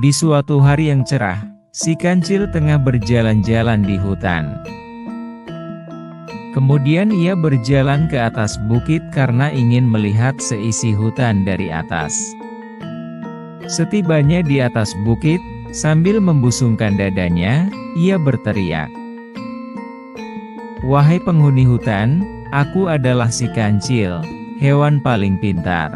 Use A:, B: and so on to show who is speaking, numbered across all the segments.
A: Di suatu hari yang cerah, si kancil tengah berjalan-jalan di hutan. Kemudian ia berjalan ke atas bukit karena ingin melihat seisi hutan dari atas. Setibanya di atas bukit, sambil membusungkan dadanya, ia berteriak, "Wahai penghuni hutan, aku adalah si kancil, hewan paling pintar.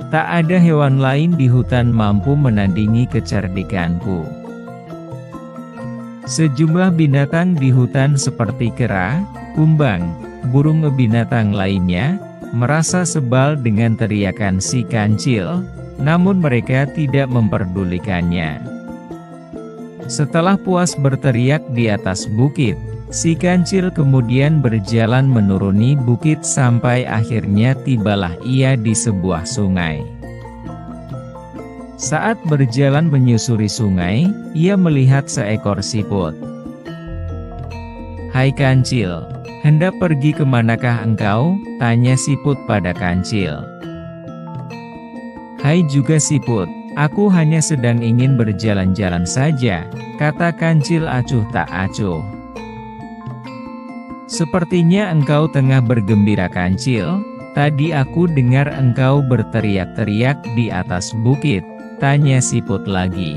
A: Tak ada hewan lain di hutan mampu menandingi kecerdikanku." Sejumlah binatang di hutan seperti kera, kumbang, burung binatang lainnya, merasa sebal dengan teriakan si kancil, namun mereka tidak memperdulikannya. Setelah puas berteriak di atas bukit, si kancil kemudian berjalan menuruni bukit sampai akhirnya tibalah ia di sebuah sungai. Saat berjalan menyusuri sungai, ia melihat seekor siput. "Hai kancil, hendak pergi kemanakah engkau?" tanya siput pada kancil. "Hai juga siput, aku hanya sedang ingin berjalan-jalan saja," kata kancil acuh tak acuh. "Sepertinya engkau tengah bergembira kancil, tadi aku dengar engkau berteriak-teriak di atas bukit," tanya siput lagi.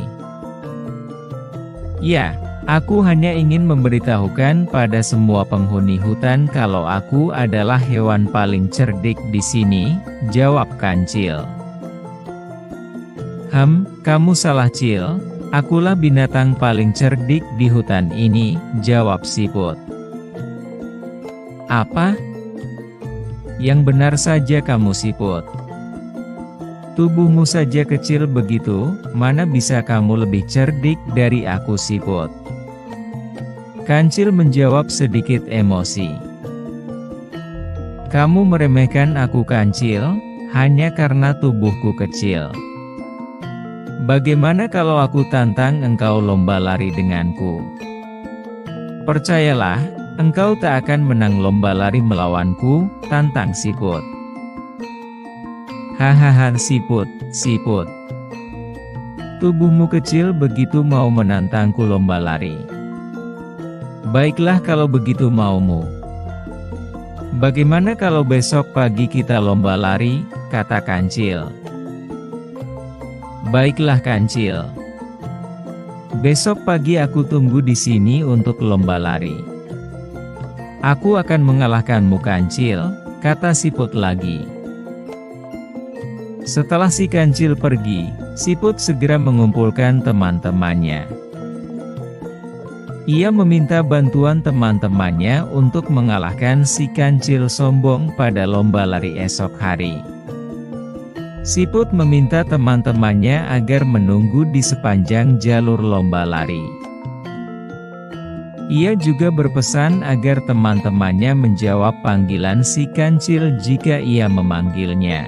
A: "Ya, aku hanya ingin memberitahukan pada semua penghuni hutan kalau aku adalah hewan paling cerdik di sini," jawab kancil. Kamu salah Cil, akulah binatang paling cerdik di hutan ini," jawab siput. "Apa? Yang benar saja kamu siput. Tubuhmu saja kecil begitu, mana bisa kamu lebih cerdik dari aku siput?" Kancil menjawab sedikit emosi. "Kamu meremehkan aku kancil, hanya karena tubuhku kecil. Bagaimana kalau aku tantang engkau lomba lari denganku? Percayalah, engkau tak akan menang lomba lari melawanku," tantang siput. "Hahaha siput, tubuhmu kecil begitu mau menantangku lomba lari. Baiklah kalau begitu maumu. Bagaimana kalau besok pagi kita lomba lari?" kata kancil. "Baiklah kancil. Besok pagi aku tunggu di sini untuk lomba lari." "Aku akan mengalahkanmu kancil," kata siput lagi. Setelah si kancil pergi, siput segera mengumpulkan teman-temannya. Ia meminta bantuan teman-temannya untuk mengalahkan si kancil sombong pada lomba lari esok hari. Siput meminta teman-temannya agar menunggu di sepanjang jalur lomba lari. Ia juga berpesan agar teman-temannya menjawab panggilan si kancil jika ia memanggilnya.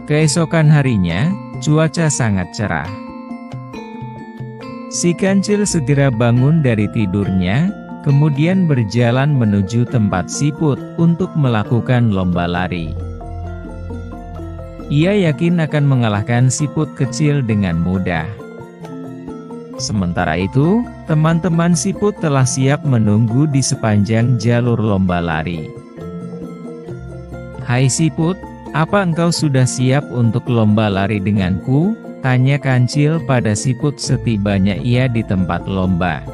A: Keesokan harinya, cuaca sangat cerah. Si kancil segera bangun dari tidurnya, kemudian berjalan menuju tempat siput untuk melakukan lomba lari. Ia yakin akan mengalahkan siput kecil dengan mudah. Sementara itu, teman-teman siput telah siap menunggu di sepanjang jalur lomba lari. "Hai siput, apa engkau sudah siap untuk lomba lari denganku?" tanya kancil pada siput setibanya ia di tempat lomba.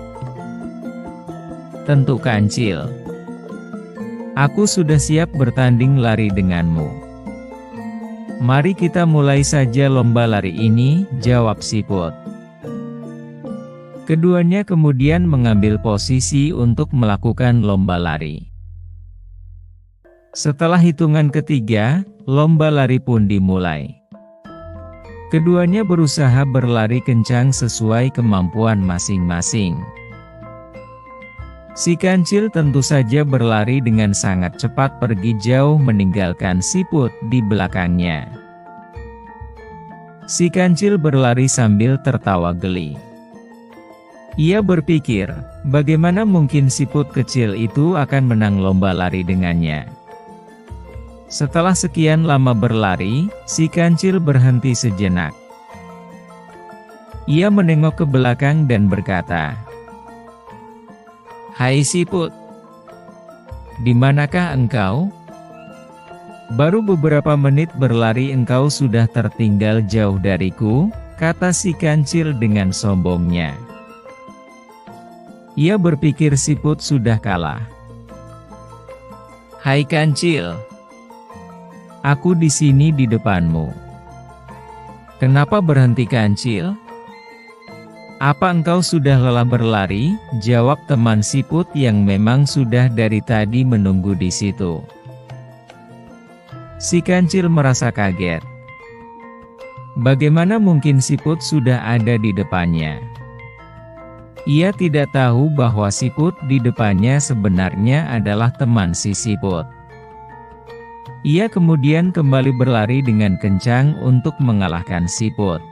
A: "Tentu kancil. Aku sudah siap bertanding lari denganmu. Mari kita mulai saja lomba lari ini," jawab siput. Keduanya kemudian mengambil posisi untuk melakukan lomba lari. Setelah hitungan ketiga, lomba lari pun dimulai. Keduanya berusaha berlari kencang sesuai kemampuan masing-masing. Si kancil tentu saja berlari dengan sangat cepat pergi jauh meninggalkan siput di belakangnya. Si kancil berlari sambil tertawa geli. Ia berpikir, bagaimana mungkin siput kecil itu akan menang lomba lari dengannya. Setelah sekian lama berlari, si kancil berhenti sejenak. Ia menengok ke belakang dan berkata, "Hai siput, di manakah engkau? Baru beberapa menit berlari engkau sudah tertinggal jauh dariku," kata si kancil dengan sombongnya. Ia berpikir siput sudah kalah. "Hai kancil, aku di sini di depanmu. Kenapa berhenti kancil? Apa engkau sudah lelah berlari?" jawab teman siput yang memang sudah dari tadi menunggu di situ. Si kancil merasa kaget. Bagaimana mungkin siput sudah ada di depannya? Ia tidak tahu bahwa siput di depannya sebenarnya adalah teman si siput. Ia kemudian kembali berlari dengan kencang untuk mengalahkan siput.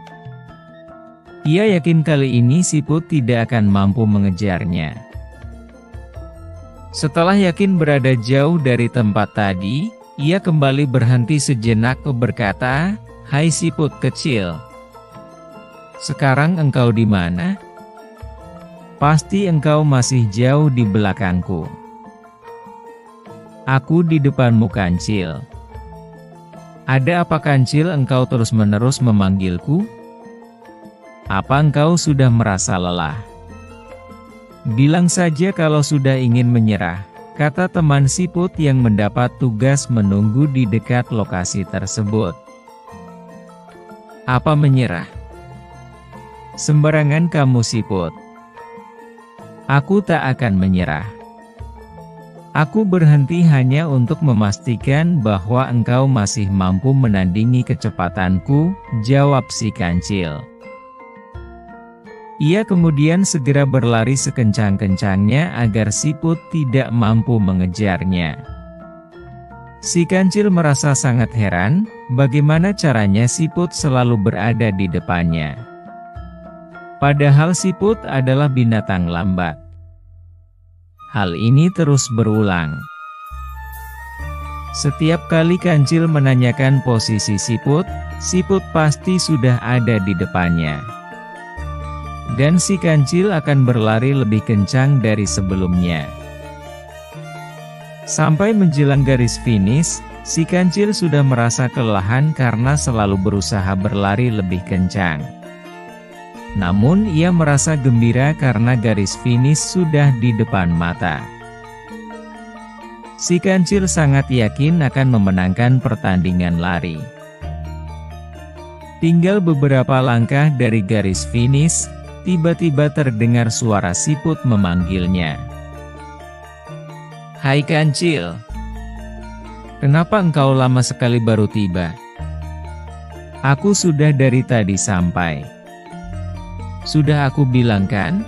A: Ia yakin kali ini siput tidak akan mampu mengejarnya. Setelah yakin berada jauh dari tempat tadi, ia kembali berhenti sejenak berkata, "Hai siput kecil, sekarang engkau di mana? Pasti engkau masih jauh di belakangku. Aku di depanmu kancil. Ada apa kancil engkau terus-menerus memanggilku? Apa engkau sudah merasa lelah? Bilang saja kalau sudah ingin menyerah," kata teman siput yang mendapat tugas menunggu di dekat lokasi tersebut. "Apa menyerah? Sembarangan kamu siput. Aku tak akan menyerah. Aku berhenti hanya untuk memastikan bahwa engkau masih mampu menandingi kecepatanku," jawab si kancil. Ia kemudian segera berlari sekencang-kencangnya agar siput tidak mampu mengejarnya. Si kancil merasa sangat heran, bagaimana caranya siput selalu berada di depannya. Padahal siput adalah binatang lambat. Hal ini terus berulang. Setiap kali kancil menanyakan posisi siput, siput pasti sudah ada di depannya. Dan si kancil akan berlari lebih kencang dari sebelumnya. Sampai menjelang garis finish, si kancil sudah merasa kelelahan karena selalu berusaha berlari lebih kencang. Namun ia merasa gembira karena garis finish sudah di depan mata. Si kancil sangat yakin akan memenangkan pertandingan lari. Tinggal beberapa langkah dari garis finish, tiba-tiba terdengar suara siput memanggilnya. "Hai kancil, kenapa engkau lama sekali baru tiba? Aku sudah dari tadi sampai. Sudah aku bilang kan,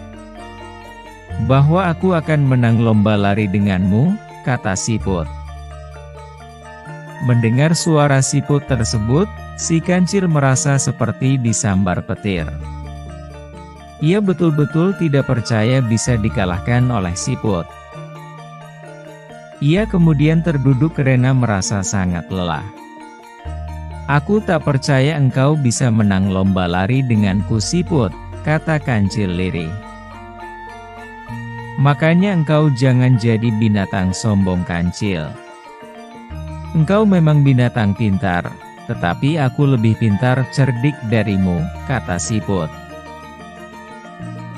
A: bahwa aku akan menang lomba lari denganmu," kata siput. Mendengar suara siput tersebut, si kancil merasa seperti disambar petir. Ia betul-betul tidak percaya bisa dikalahkan oleh siput. Ia kemudian terduduk karena merasa sangat lelah. "Aku tak percaya engkau bisa menang lomba lari denganku siput," kata kancil lirih. "Makanya engkau jangan jadi binatang sombong kancil. Engkau memang binatang pintar, tetapi aku lebih pintar cerdik darimu," kata siput.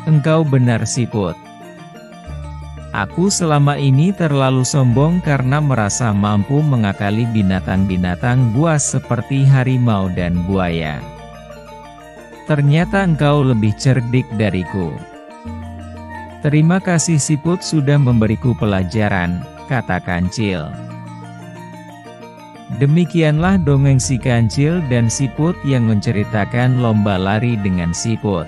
A: "Engkau benar siput. Aku selama ini terlalu sombong karena merasa mampu mengakali binatang-binatang buas seperti harimau dan buaya. Ternyata engkau lebih cerdik dariku. Terima kasih siput sudah memberiku pelajaran," kata kancil. Demikianlah dongeng si kancil dan siput yang menceritakan lomba lari dengan siput.